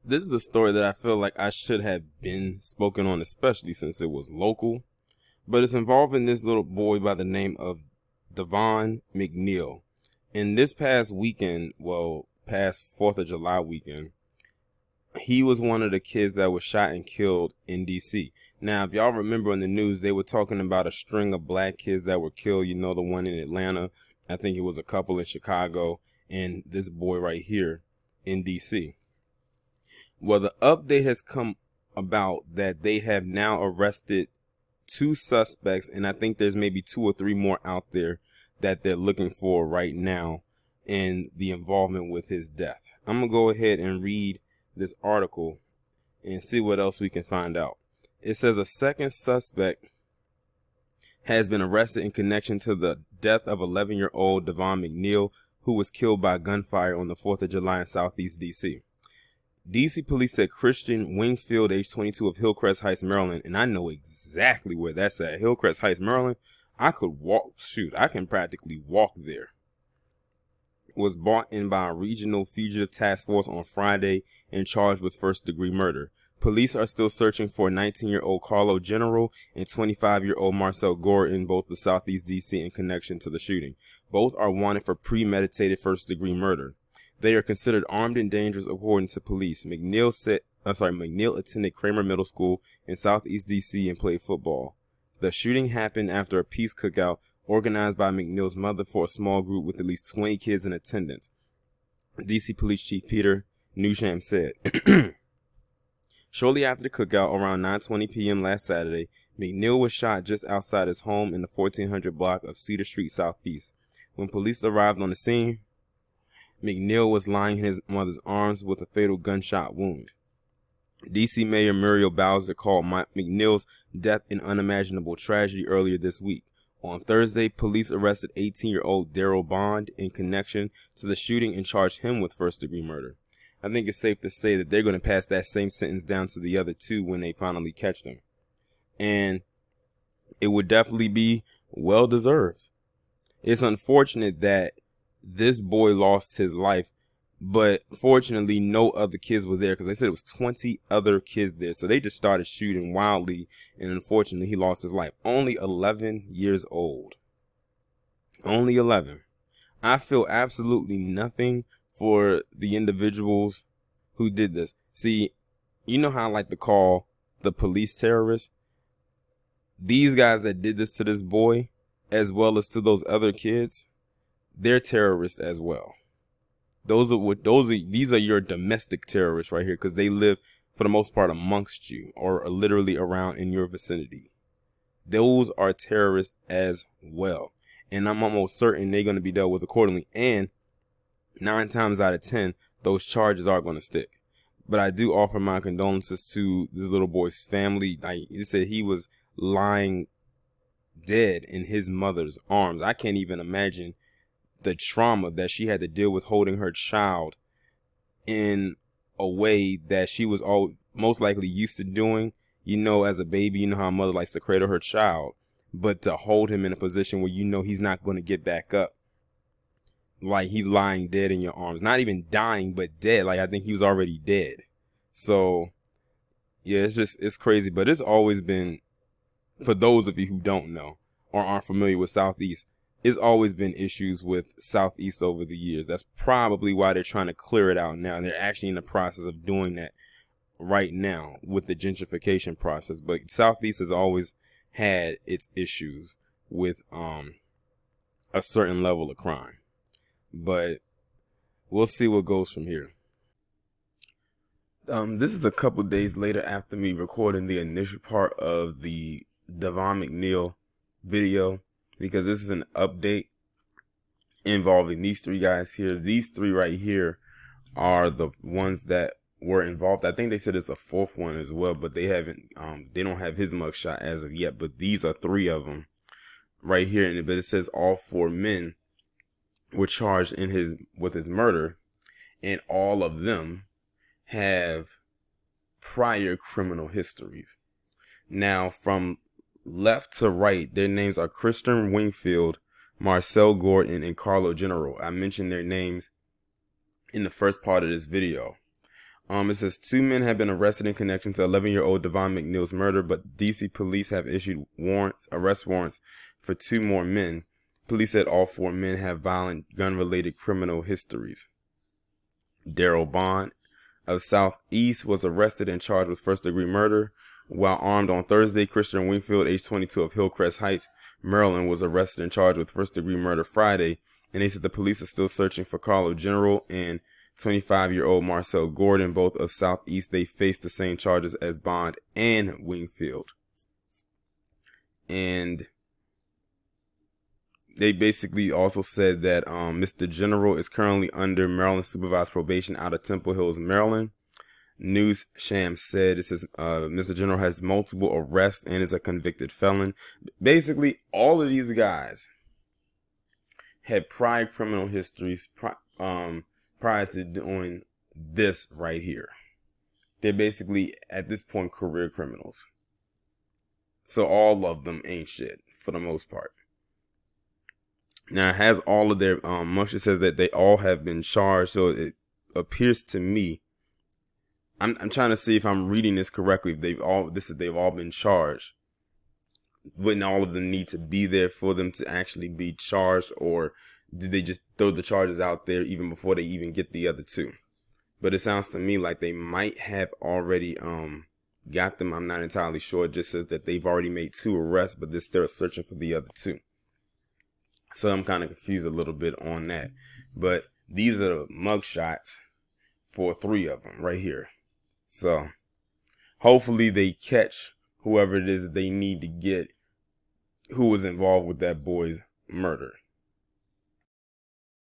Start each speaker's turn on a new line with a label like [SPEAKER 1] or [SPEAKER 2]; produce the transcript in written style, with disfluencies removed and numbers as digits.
[SPEAKER 1] This is a story that I feel like I should have been spoken on, especially since it was local. But it's involving this little boy by the name of Davon McNeal. And this past weekend, well, past 4th of July weekend, he was one of the kids that was shot and killed in DC. Now, if y'all remember in the news, they were talking about a string of black kids that were killed. You know, the one in Atlanta. I think it was a couple in Chicago, and this boy right here in DC. Well, the update has come about that they have now arrested 2 suspects, and I think there's maybe 2 or 3 more out there that they're looking for right now in the involvement with his death. I'm going to go ahead and read this article and see what else we can find out. It says a second suspect has been arrested in connection to the death of 11-year-old Davon McNeal, who was killed by gunfire on the 4th of July in Southeast DC. DC police said Christian Wingfield, age 22, of Hillcrest Heights, Maryland, and I know exactly where that's at. Hillcrest Heights, Maryland. I can practically walk there. Was brought in by a regional fugitive task force on Friday and charged with first-degree murder. Police are still searching for 19-year-old Carlo General and 25-year-old Marcel Gore in both the Southeast DC in connection to the shooting. Both are wanted for premeditated first-degree murder. They are considered armed and dangerous according to police. McNeal attended Kramer Middle School in Southeast DC and played football. The shooting happened after a peace cookout organized by McNeal's mother for a small group with at least 20 kids in attendance, DC Police Chief Peter Newsham said. Shortly after the cookout, around 9:20 p.m. last Saturday, McNeal was shot just outside his home in the 1400 block of Cedar Street Southeast. When police arrived on the scene, McNeal was lying in his mother's arms with a fatal gunshot wound. DC Mayor Muriel Bowser called McNeal's death an unimaginable tragedy earlier this week. On Thursday, police arrested 18-year-old Daryl Bond in connection to the shooting and charged him with first-degree murder. I think it's safe to say that they're going to pass that same sentence down to the other 2 when they finally catch them. And it would definitely be well-deserved. It's unfortunate that this boy lost his life, but fortunately no other kids were there because they said it was 20 other kids there. So they just started shooting wildly, and unfortunately he lost his life. Only 11 years old. Only 11. I feel absolutely nothing for the individuals who did this. See, you know how I like to call the police terrorists? These guys that did this to this boy, as well as to those other kids, they're terrorists as well. These are your domestic terrorists right here, because they live for the most part amongst you or are literally around in your vicinity. Those are terrorists as well, and I'm almost certain they're going to be dealt with accordingly. And 9 times out of 10, those charges are going to stick. But I do offer my condolences to this little boy's family. He said he was lying dead in his mother's arms. I can't even imagine the trauma that she had to deal with holding her child in a way that she was most likely used to doing. You know, as a baby, you know how a mother likes to cradle her child, but to hold him in a position where you know he's not going to get back up, like he's lying dead in your arms, not even dying, but dead. Like I think he was already dead. So yeah, it's crazy, but it's always been, for those of you who don't know or aren't familiar with Southeast, it's always been issues with Southeast over the years. That's probably why they're trying to clear it out now. And they're actually in the process of doing that right now with the gentrification process. But Southeast has always had its issues with a certain level of crime. But we'll see what goes from here. This is a couple days later after me recording the initial part of the Davon McNeal video, because this is an update involving these 3 guys here. These 3 right here are the ones that were involved. I think they said it's a 4th one as well, but they haven't. They don't have his mugshot as of yet. But these are 3 of them right here. But it says all 4 men were charged with his murder, and all of them have prior criminal histories. Now, from left to right, their names are Christian Wingfield, Marcel Gordon, and Carlo General. I mentioned their names in the first part of this video. It says 2 men have been arrested in connection to 11-year-old Davon McNeal's murder, but DC police have issued arrest warrants for 2 more men. Police said all 4 men have violent gun-related criminal histories. Daryl Bond of Southeast was arrested and charged with first-degree murder. While armed on Thursday, Christian Wingfield, age 22 of Hillcrest Heights, Maryland, was arrested and charged with first-degree murder Friday, and they said the police are still searching for Carlo General and 25-year-old Marcel Gordon, both of Southeast. They faced the same charges as Bond and Wingfield. And they basically also said that Mr. General is currently under Maryland supervised probation out of Temple Hills, Maryland. News Sham said, it says Mr. General has multiple arrests and is a convicted felon. Basically, all of these guys had prior criminal histories prior to doing this right here. They're basically, at this point, career criminals. So all of them ain't shit, for the most part. Now, it has all of their, Musha says that they all have been charged, so it appears to me, I'm trying to see if I'm reading this correctly. They've all been charged. Wouldn't all of them need to be there for them to actually be charged, or did they just throw the charges out there even before they even get the other 2? But it sounds to me like they might have already got them. I'm not entirely sure. It just says that they've already made 2 arrests, but they're still searching for the other 2. So I'm kind of confused a little bit on that. But these are the mug shots for 3 of them right here. So hopefully they catch whoever it is that they need to get who was involved with that boy's murder.